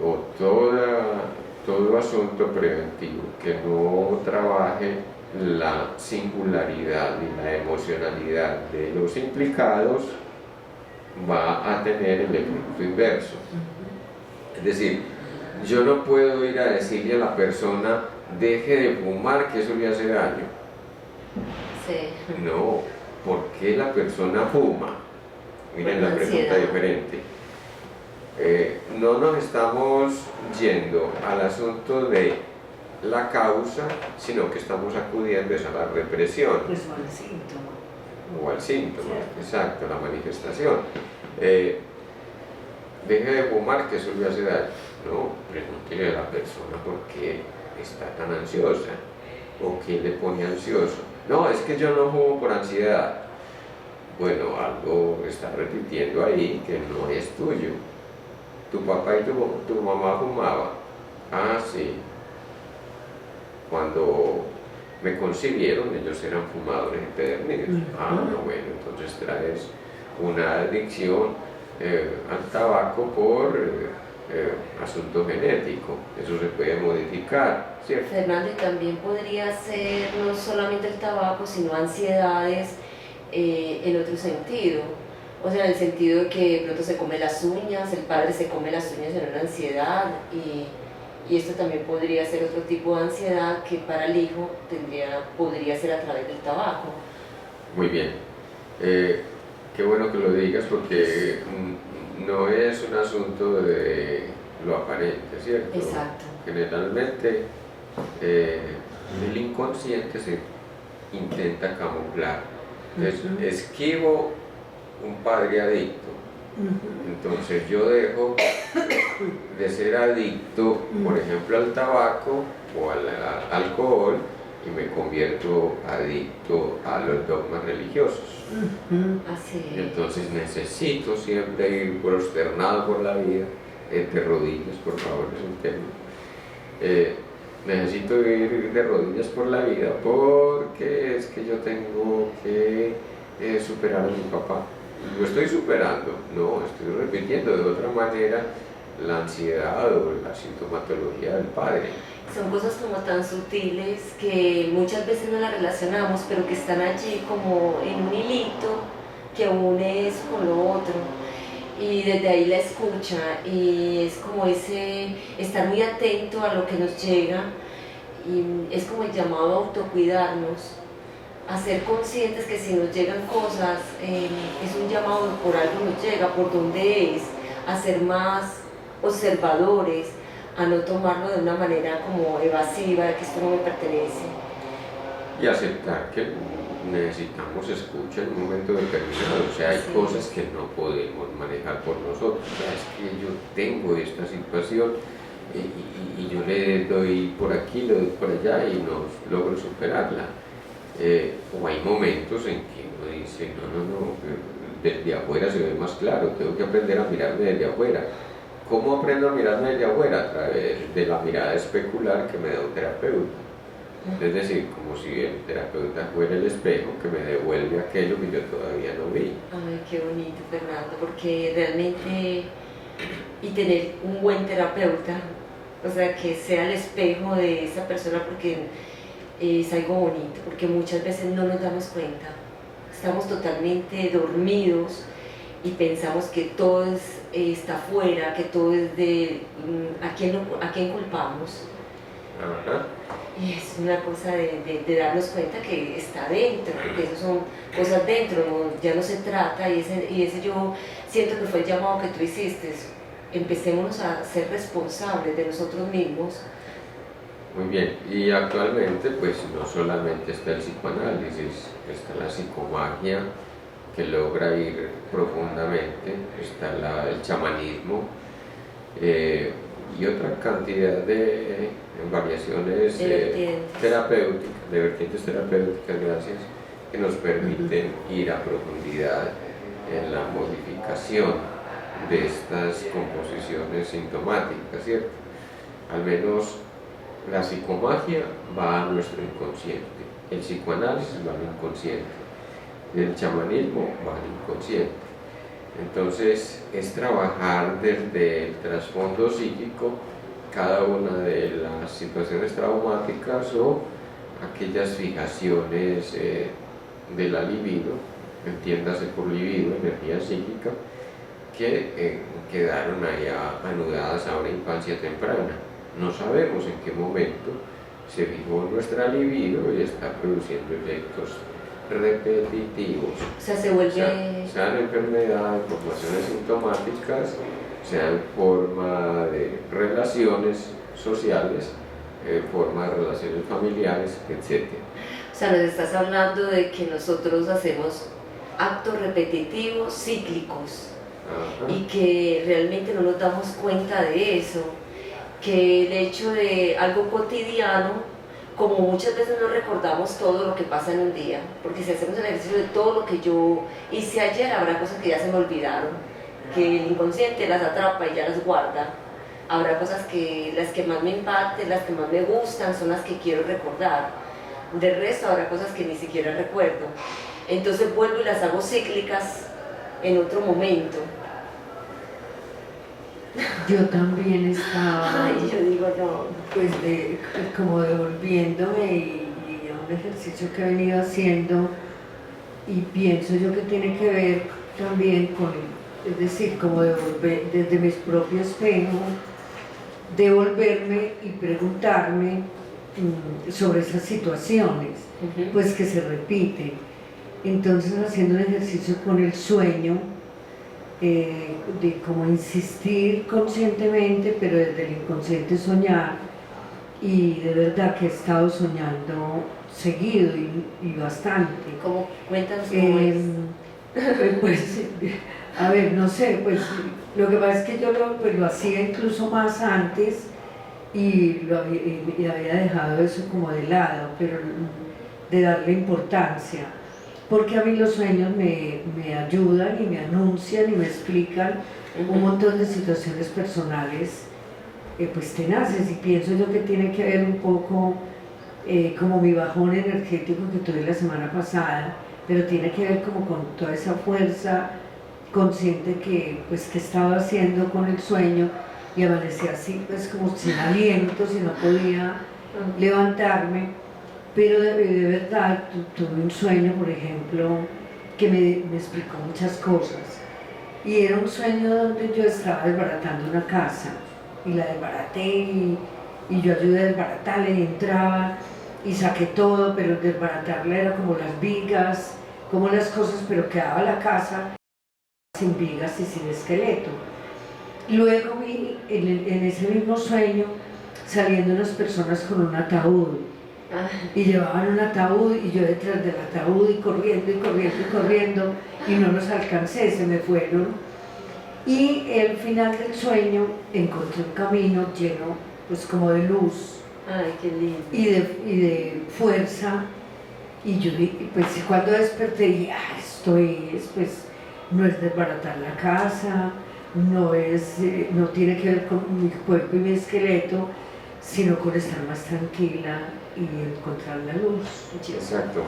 o todo asunto preventivo que no trabaje la singularidad y la emocionalidad de los implicados va a tener el efecto inverso. Es decir, yo no puedo ir a decirle a la persona deje de fumar, que eso le hace daño. Sí. No, ¿por qué la persona fuma? Miren la pregunta diferente. No nos estamos yendo al asunto de la causa, sino que estamos acudiendo a la represión. Pues o al síntoma. O al síntoma, Sí. exacto, la manifestación. Deje de fumar, que eso le hace daño. No, pregúntele a la persona por qué está tan ansiosa o qué le pone ansioso. No, es que yo no fumo por ansiedad. Bueno, algo está repitiendo ahí que no es tuyo. Tu papá y tu mamá fumaban. Ah, sí. Cuando me concibieron, ellos eran fumadores empedernidos. No, bueno, entonces traes una adicción al tabaco por asunto genético. Eso se puede modificar, ¿cierto? Fernando, y también podría ser no solamente el tabaco, sino ansiedades en otro sentido. O sea, en el sentido de que de pronto se come las uñas, el padre se come las uñas en una ansiedad, y esto también podría ser otro tipo de ansiedad que para el hijo podría ser a través del tabaco. Muy bien. Qué bueno que lo digas, porque no es un asunto de lo aparente, ¿cierto? Exacto. Generalmente el inconsciente se intenta camuflar Entonces, esquivo un padre adicto. Entonces yo dejo de ser adicto, por ejemplo, al tabaco o al alcohol y me convierto adicto a los dogmas religiosos. Así es. Entonces necesito siempre ir prosternado por la vida, de rodillas, por favor, es un tema. Necesito ir de rodillas por la vida porque es que yo tengo que superar a mi papá. Lo estoy superando, no, estoy repitiendo de otra manera la ansiedad o la sintomatología del padre. Son cosas como tan sutiles que muchas veces no las relacionamos, pero que están allí como en un hilito que une eso con lo otro. Y desde ahí la escucha, y es como ese estar muy atento a lo que nos llega, y es como el llamado a autocuidarnos, a ser conscientes que si nos llegan cosas, es un llamado, por algo nos llega, por dónde es, a ser más observadores, a no tomarlo de una manera como evasiva, de que esto no me pertenece. Y aceptar que necesitamos escucha en un momento determinado, o sea, hay cosas que no podemos manejar por nosotros. O sea, es que yo tengo esta situación y yo le doy por aquí, le doy por allá y no logro superarla. O hay momentos en que uno dice, no, desde afuera se ve más claro, tengo que aprender a mirarme desde afuera. ¿Cómo aprendo a mirarme desde afuera? A través de la mirada especular que me da un terapeuta. Es decir, como si el terapeuta fuera el espejo que me devuelve aquello que yo todavía no vi. Ay, qué bonito, Fernando, porque realmente, y tener un buen terapeuta, o sea, que sea el espejo de esa persona, porque es algo bonito, porque muchas veces no nos damos cuenta, estamos totalmente dormidos y pensamos que todo está afuera, que todo es de a quién culpamos. Ajá. Y es una cosa de darnos cuenta que está dentro, porque eso son cosas dentro, ¿no? Ya no se trata, y ese yo siento que fue el llamado que tú hiciste, empecémonos a ser responsables de nosotros mismos. Muy bien, y actualmente pues no solamente está el psicoanálisis, está la psicomagia que logra ir profundamente, está el chamanismo y otra cantidad de variaciones terapéuticas, de vertientes terapéuticas, gracias, que nos permiten ir a profundidad en la modificación de estas composiciones sintomáticas, ¿cierto? Al menos la psicomagia va a nuestro inconsciente, el psicoanálisis va al inconsciente, el chamanismo va al inconsciente. Entonces es trabajar desde el trasfondo psíquico cada una de las situaciones traumáticas o aquellas fijaciones de la libido, entiéndase por libido, energía psíquica, que quedaron ahí anudadas a una infancia temprana. No sabemos en qué momento se fijó nuestra libido y está produciendo efectos repetitivos. O sea, se vuelve... sean enfermedades, formaciones sintomáticas, sea en forma de relaciones sociales, forma de relaciones familiares, etc. O sea, nos estás hablando de que nosotros hacemos actos repetitivos, cíclicos. Ajá. Y que realmente no nos damos cuenta de eso, que el hecho de algo cotidiano, como muchas veces no recordamos todo lo que pasa en un día, porque si hacemos el ejercicio de todo lo que yo hice ayer, habrá cosas que ya se me olvidaron, que el inconsciente las atrapa y ya las guarda. Habrá cosas que las que más me impacten, las que más me gustan, son las que quiero recordar. Del resto habrá cosas que ni siquiera recuerdo. Entonces vuelvo y las hago cíclicas en otro momento. Yo también estaba, ay, yo digo no, pues como devolviéndome y a un ejercicio que he venido haciendo, y pienso yo que tiene que ver también con, es decir, como devolver desde mis propios espejos, devolverme y preguntarme sobre esas situaciones, pues que se repiten. Entonces, haciendo un ejercicio con el sueño, de como insistir conscientemente, pero desde el inconsciente soñar, y de verdad que he estado soñando seguido y bastante. ¿Cómo? Cuéntanos cómo es. Pues, a ver, no sé, pues lo que pasa es que yo lo hacía incluso más antes y había dejado eso como de lado, pero de darle importancia, porque a mí los sueños me ayudan y me anuncian y me explican un montón de situaciones personales pues tenaces, y pienso yo que tiene que ver un poco como mi bajón energético que tuve la semana pasada, pero tiene que ver como con toda esa fuerza consciente que estaba haciendo con el sueño, y amanecí así pues como sin aliento, si no podía levantarme, pero de verdad tuve un sueño, por ejemplo, que me explicó muchas cosas, y era un sueño donde yo estaba desbaratando una casa y la desbaraté y yo ayudé a desbaratarla y entraba y saqué todo, pero desbaratarla era como las vigas, como las cosas, pero quedaba la casa sin vigas y sin esqueleto. Luego vi en ese mismo sueño saliendo unas personas con un ataúd y llevaban un ataúd y yo detrás del ataúd y corriendo y corriendo y corriendo y no los alcancé, se me fueron. Y al final del sueño encontré un camino lleno pues como de luz. Ay, qué lindo. Y de fuerza, y yo pues cuando desperté dije, esto es, pues no es desbaratar la casa, no tiene que ver con mi cuerpo y mi esqueleto, sino con estar más tranquila y encontrar la luz. Exacto,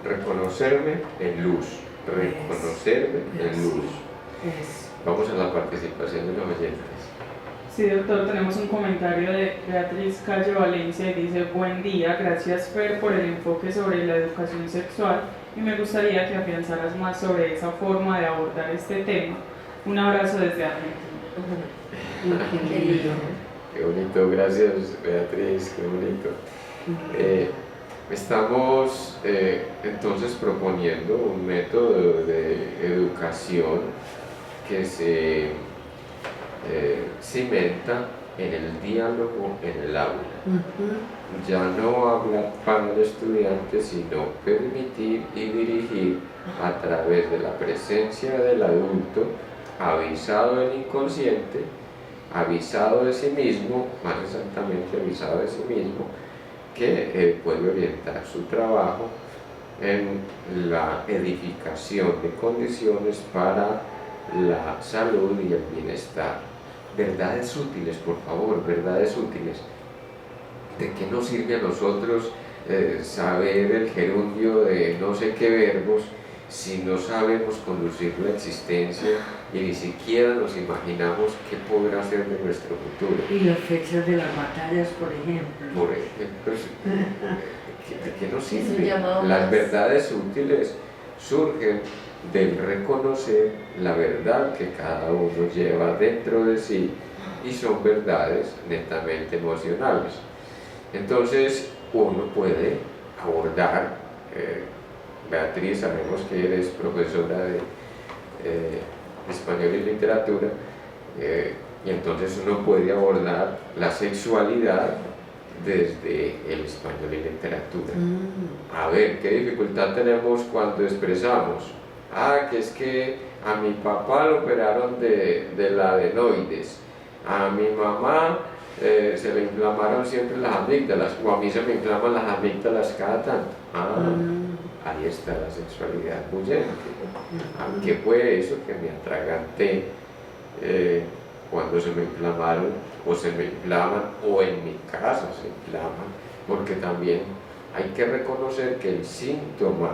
reconocerme en luz, reconocerme en luz. Vamos a la participación de los oyentes. Sí, doctor, tenemos un comentario de Beatriz Calle Valencia y dice: buen día, gracias Fer por el enfoque sobre la educación sexual y me gustaría que afianzaras más sobre esa forma de abordar este tema. Un abrazo desde Argentina. Qué lindo. Qué bonito, gracias Beatriz, qué bonito. Estamos entonces proponiendo un método de educación que se cimenta en el diálogo en el aula. Ya no hablar para el estudiante, sino permitir y dirigir a través de la presencia del adulto, avisado del inconsciente, avisado de sí mismo, más exactamente avisado de sí mismo, que puede orientar su trabajo en la edificación de condiciones para la salud y el bienestar. Verdades útiles, por favor, verdades útiles. ¿De qué nos sirve a nosotros saber el gerundio de no sé qué verbos si no sabemos conducir la existencia y ni siquiera nos imaginamos qué podrá ser de nuestro futuro? Y las fechas de las batallas, por ejemplo. Por ejemplo, ¿de qué nos sirve? Las Las verdades útiles surgen del reconocer la verdad que cada uno lleva dentro de sí, y son verdades netamente emocionales. Entonces uno puede abordar, Beatriz, sabemos que eres profesora de español y literatura, y entonces uno puede abordar la sexualidad desde el español y literatura. A ver, ¿qué dificultad tenemos cuando expresamos? Que es que a mi papá lo operaron de la adenoides, a mi mamá se le inflamaron siempre las amígdalas, o a mí se me inflaman las amígdalas cada tanto. Ahí está la sexualidad huyente. ¿Qué fue eso que me atraganté cuando se me inflamaron o se me inflaman, o en mi caso se inflaman? Porque también hay que reconocer que el síntoma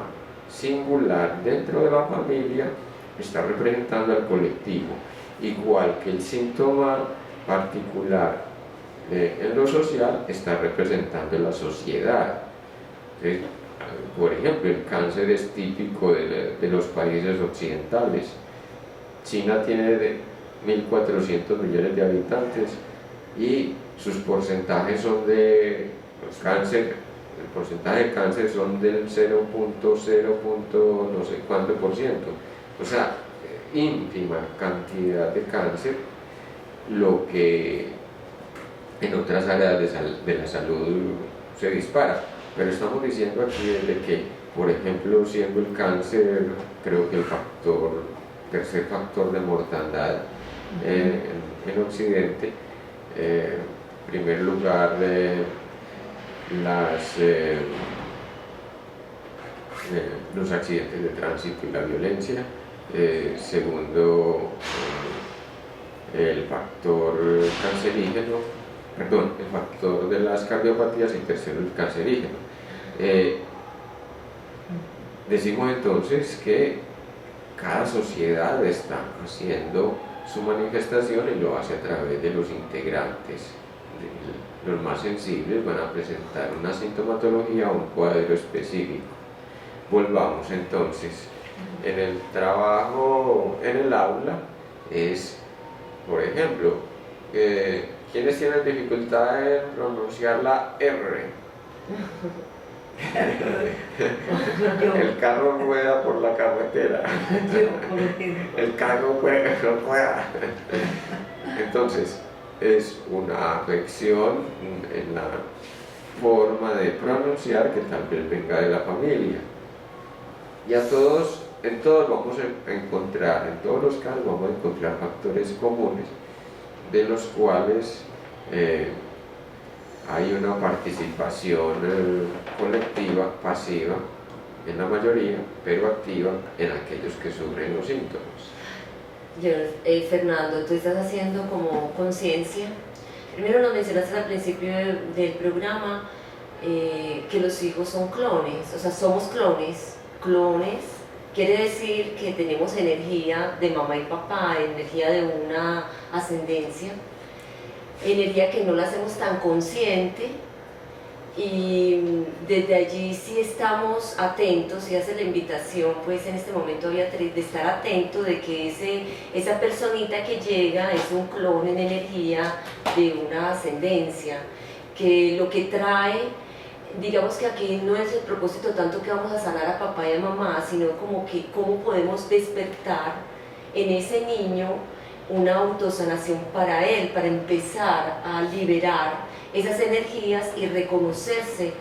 singular dentro de la familia está representando al colectivo, igual que el síntoma particular en lo social está representando la sociedad. Por ejemplo, el cáncer es típico de los países occidentales. China tiene 1.400 millones de habitantes y sus porcentajes son de cáncer. El porcentaje de cáncer son del 0.0 no sé cuánto por ciento, o sea, ínfima cantidad de cáncer, lo que en otras áreas de la salud se dispara. Pero estamos diciendo aquí de que, por ejemplo, siendo el cáncer, creo que el tercer factor de mortandad en Occidente, en primer lugar los accidentes de tránsito y la violencia, segundo el factor cancerígeno, perdón, el factor de las cardiopatías y tercero el cancerígeno. Decimos entonces que cada sociedad está haciendo su manifestación y lo hace a través de los integrantes. Los más sensibles van a presentar una sintomatología o un cuadro específico. Volvamos entonces. En el trabajo, en el aula, es, por ejemplo, ¿quiénes tienen dificultad en pronunciar la R? El carro rueda por la carretera. El carro no rueda. Entonces, es una afección en la forma de pronunciar que tal vez venga de la familia. Y en todos vamos a encontrar, en todos los casos vamos a encontrar factores comunes de los cuales hay una participación colectiva, pasiva en la mayoría, pero activa en aquellos que sufren los síntomas. Fernando, tú estás haciendo como conciencia. Primero nos mencionaste al principio del programa que los hijos son clones, o sea, somos clones. Clones quiere decir que tenemos energía de mamá y papá, energía de una ascendencia, energía que no la hacemos tan consciente, y desde allí sí estamos atentos, y hace la invitación pues en este momento Beatriz de estar atento de que esa personita que llega es un clon en energía de una ascendencia, que lo que trae, digamos que aquí no es el propósito tanto que vamos a sanar a papá y a mamá, sino como que cómo podemos despertar en ese niño una autosanación para él, para empezar a liberar esas energías y reconocerse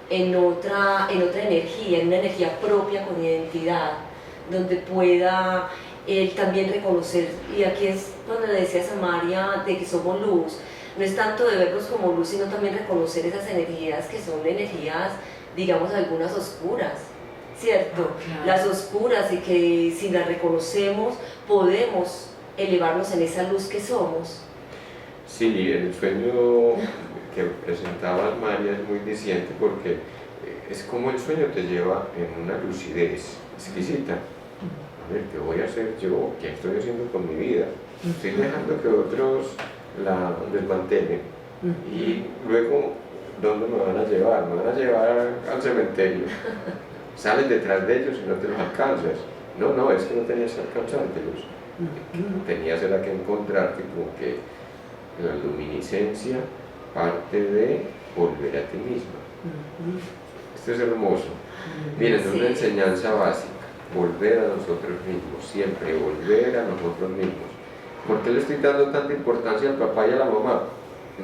en otra energía, en una energía propia con identidad, donde pueda él también reconocer. Y aquí es cuando le decías a María de que somos luz, no es tanto de verlos como luz, sino también reconocer esas energías que son energías, digamos, algunas oscuras, ¿cierto? Claro. Las oscuras, y que si las reconocemos podemos elevarnos en esa luz que somos. Sí, el sueño que presentaba María es muy diciente porque es como el sueño te lleva en una lucidez exquisita. A ver, ¿qué voy a hacer yo? ¿Qué estoy haciendo con mi vida? Estoy dejando que otros la desmantelen. Y luego, ¿dónde me van a llevar? Me van a llevar al cementerio. Sales detrás de ellos y no te los alcanzas. No, es que no tenías que alcanzártelos. Tenías era que encontrarte con que la luminiscencia parte de volver a ti misma. Esto es hermoso. Miren, es una enseñanza básica. Volver a nosotros mismos, siempre volver a nosotros mismos. ¿Por qué le estoy dando tanta importancia al papá y a la mamá?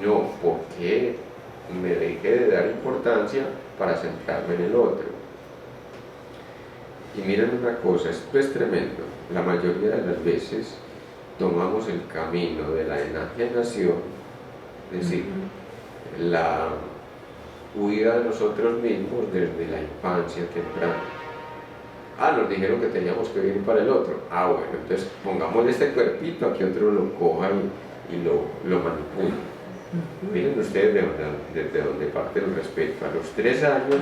No, porque me dejé de dar importancia para centrarme en el otro. Y miren una cosa, esto es tremendo. La mayoría de las veces tomamos el camino de la enajenación, es decir, la huida de nosotros mismos desde la infancia temprana. Nos dijeron que teníamos que vivir para el otro. Bueno, entonces pongámosle este cuerpito a que otro lo coja y lo manipule. Miren ustedes desde donde parte el respeto. A los 3 años,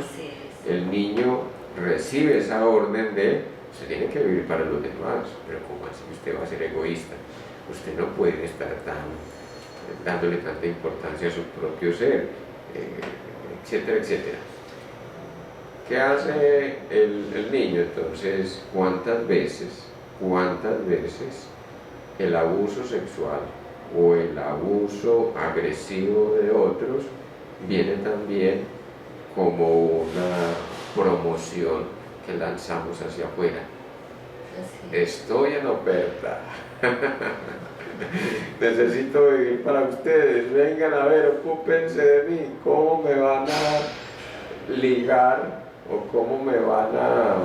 el niño recibe esa orden de usted tiene que vivir para los demás. Pero ¿cómo así usted va a ser egoísta? Usted no puede estar dándole tanta importancia a su propio ser, etcétera, etcétera. ¿Qué hace el niño? Entonces, ¿cuántas veces el abuso sexual o el abuso agresivo de otros viene también como una promoción que lanzamos hacia afuera? Estoy en oferta. Necesito vivir para ustedes, vengan a ver, ocúpense de mí, cómo me van a ligar o cómo me van a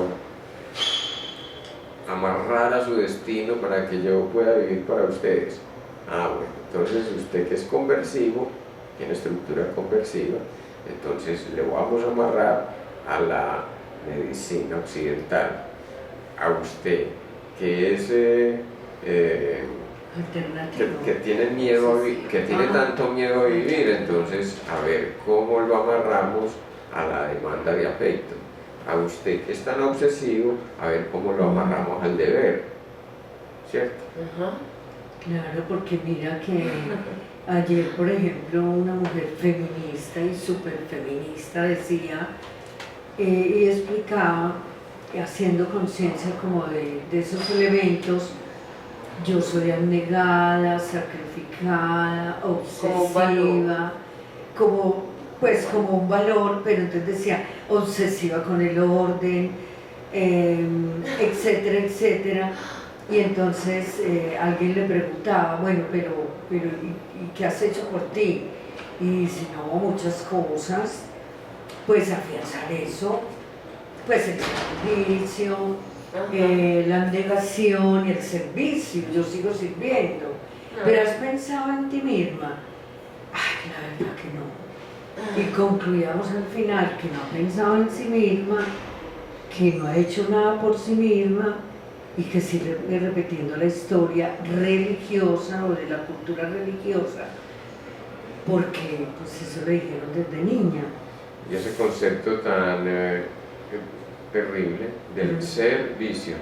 amarrar a su destino para que yo pueda vivir para ustedes. Ah, bueno, entonces usted que es conversivo, tiene estructura conversiva, entonces le vamos a amarrar a la medicina occidental. A usted que es que tiene miedo que tiene tanto miedo a vivir, entonces a ver cómo lo amarramos a la demanda de afecto. A usted que es tan obsesivo, a ver cómo lo amarramos al deber, ¿cierto? Claro, porque mira que ayer, por ejemplo, una mujer feminista y súper feminista decía y explicaba, haciendo conciencia como de esos elementos: yo soy abnegada, sacrificada, obsesiva, como un valor, pero entonces decía obsesiva con el orden, etcétera, etcétera. Y entonces alguien le preguntaba, bueno, pero ¿y qué has hecho por ti? Y dice, no, muchas cosas, pues afianzar eso, pues el sacrificio, la abnegación y el servicio, yo sigo sirviendo. Pero ¿has pensado en ti misma? Ay, la verdad que no. Y concluíamos al final que no ha pensado en sí misma, que no ha hecho nada por sí misma y que sigue repitiendo la historia religiosa o de la cultura religiosa, porque pues eso lo dijeron desde niña. Y ese concepto tan terrible del servicio.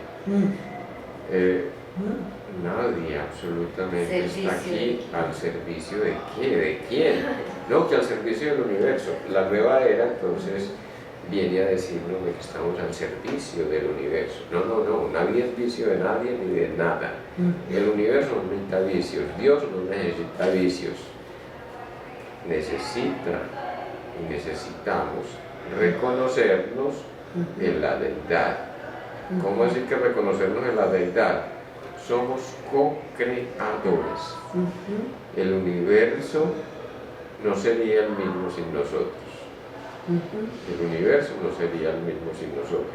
Nadie absolutamente está aquí al servicio de qué, de quién. No, que al servicio del universo. La nueva era entonces viene a decirnos que estamos al servicio del universo. No, nadie es vicio de nadie ni de nada. El universo no necesita vicios, Dios no necesita vicios. Necesita y necesitamos reconocernos en la deidad. ¿Cómo así que reconocernos en la deidad? Somos co-creadores. El universo no sería el mismo sin nosotros. El universo no sería el mismo sin nosotros.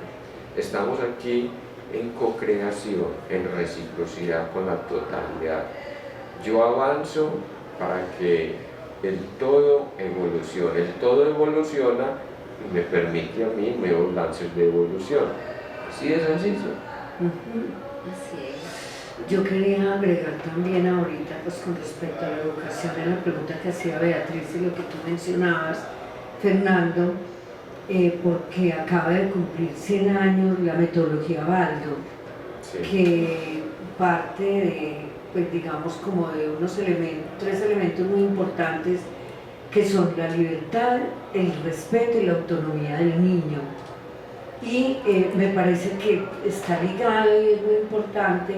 Estamos aquí en co-creación, en reciprocidad con la totalidad. Yo avanzo para que el todo evolucione. El todo evoluciona y me permite a mí nuevos lances de evolución. Así es sencillo. Así es. Yo quería agregar también ahorita, pues con respecto a la educación, en la pregunta que hacía Beatriz y lo que tú mencionabas, Fernando, porque acaba de cumplir 100 años la metodología Baldo, Sí. que parte de, pues digamos, como de unos elementos, 3 elementos muy importantes, que son la libertad, el respeto y la autonomía del niño. Y me parece que está ligado y es muy importante,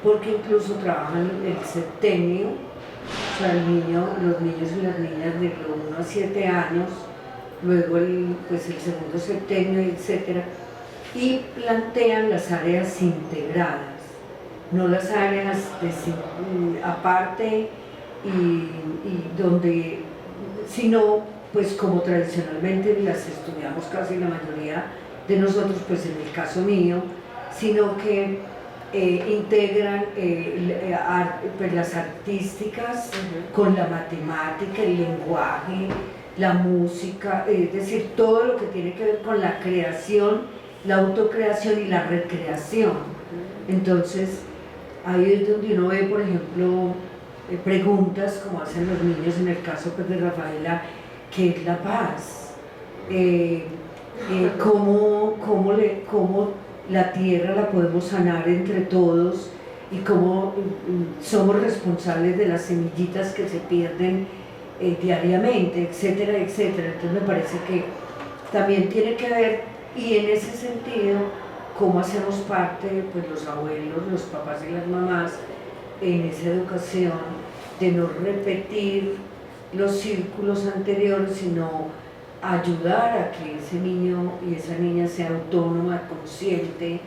porque incluso trabajan el septenio, o sea, los niños y las niñas de los 1 a 7 años, luego el segundo septenio, etc. Y plantean las áreas integradas, no las áreas aparte y donde, sino pues como tradicionalmente las estudiamos casi la mayoría de nosotros, pues en el caso mío, sino que integran pues las artísticas con la matemática, el lenguaje, la música, es decir, todo lo que tiene que ver con la creación, la autocreación y la recreación. Entonces, ahí es donde uno ve, por ejemplo, preguntas como hacen los niños en el caso pues, de Rafaela, ¿qué es la paz? ¿Cómo la tierra la podemos sanar entre todos y cómo somos responsables de las semillitas que se pierden diariamente, etcétera, etcétera? Entonces me parece que también tiene que ver, y en ese sentido, cómo hacemos parte, pues los abuelos, los papás y las mamás, en esa educación, de no repetir los círculos anteriores, sino ayudar a que ese niño y esa niña sea autónoma, consciente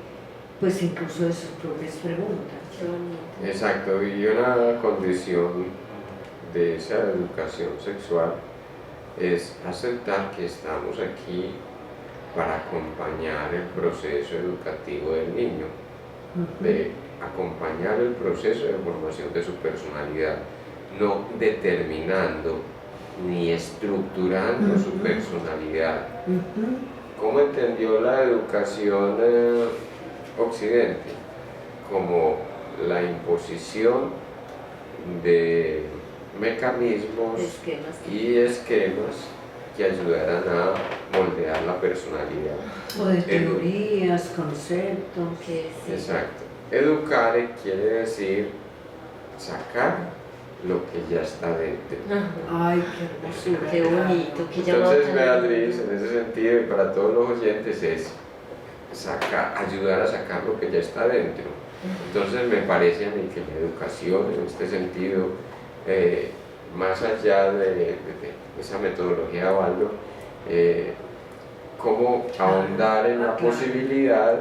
pues incluso de sus propias preguntas. Qué bonito. Exacto, y una condición de esa educación sexual es aceptar que estamos aquí para acompañar el proceso educativo del niño, de acompañar el proceso de formación de su personalidad, no determinando ni estructurando su personalidad. ¿Cómo entendió la educación occidente? Como la imposición de mecanismos y esquemas que ayudaran a moldear la personalidad. O de teorías, conceptos. Exacto. Educare quiere decir sacar lo que ya está dentro. Ay, qué hermosura. Qué bonito. Qué Entonces, Beatriz, en ese sentido, y para todos los oyentes, es ayudar a sacar lo que ya está dentro. Entonces, me parece a mí que la educación, en este sentido, más allá de esa metodología de Waldorf, cómo ahondar en la posibilidad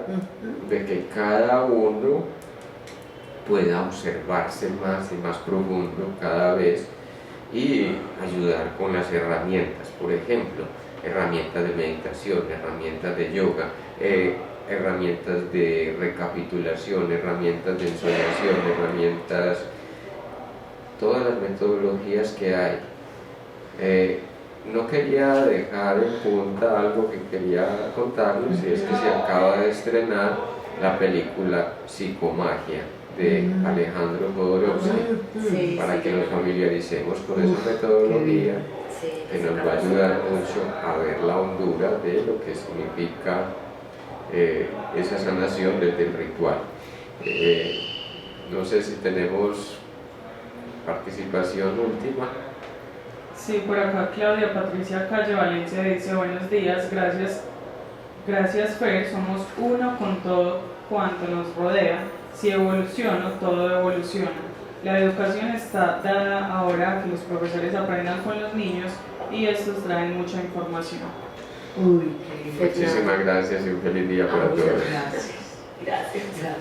de que cada uno pueda observarse más y más profundo cada vez y ayudar con las herramientas, por ejemplo, herramientas de meditación, herramientas de yoga, herramientas de recapitulación, herramientas de ensoñación, herramientas, todas las metodologías que hay. No quería dejar en punta algo que quería contarles, y es que se acaba de estrenar la película Psicomagia de Alejandro Jodorowsky, para que nos familiaricemos con esa metodología, que nos va a ayudar mucho a ver la hondura de lo que significa esa sanación desde el ritual. No sé si tenemos participación última. Sí, por acá Claudia Patricia Calle Valencia dice: buenos días, gracias Fer, somos uno con todo cuanto nos rodea. Si evoluciono, todo evoluciona. La educación está dada ahora a que los profesores aprendan con los niños y estos traen mucha información. Uy, qué Muchísimas gracias y un feliz día para todos. gracias. Gracias. Gracias.